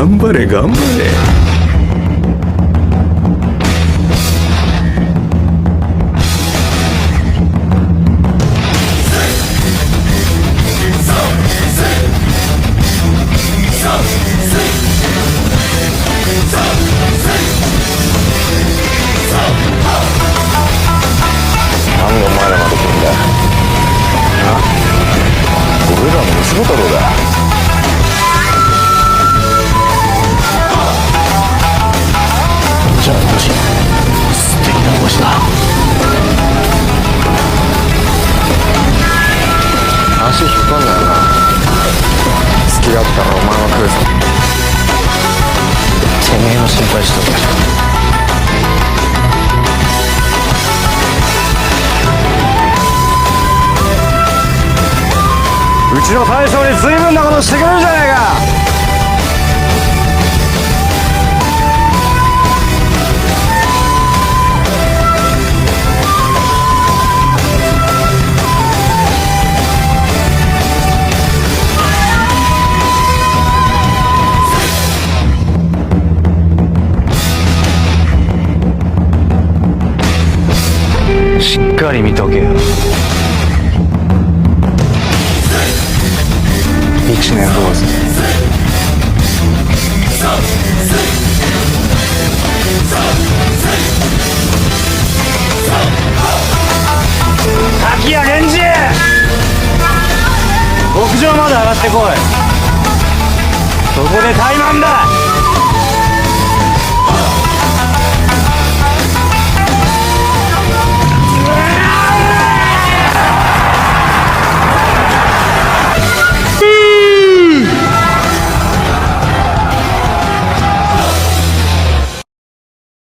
頑張れ頑張れ。なんでお前らまで来るんだ。俺らの息子太郎だ。じゃあよし、素敵な帽子だ。足引っ張んなよな。好きだったらお前は食うぞ。てめえの心配しとけ。うちの大将に随分なことしてくれるじゃねえか。しっかり見とけよ。一年坊主。滝谷源氏、屋上まで上がってこい。そこで怠慢だ。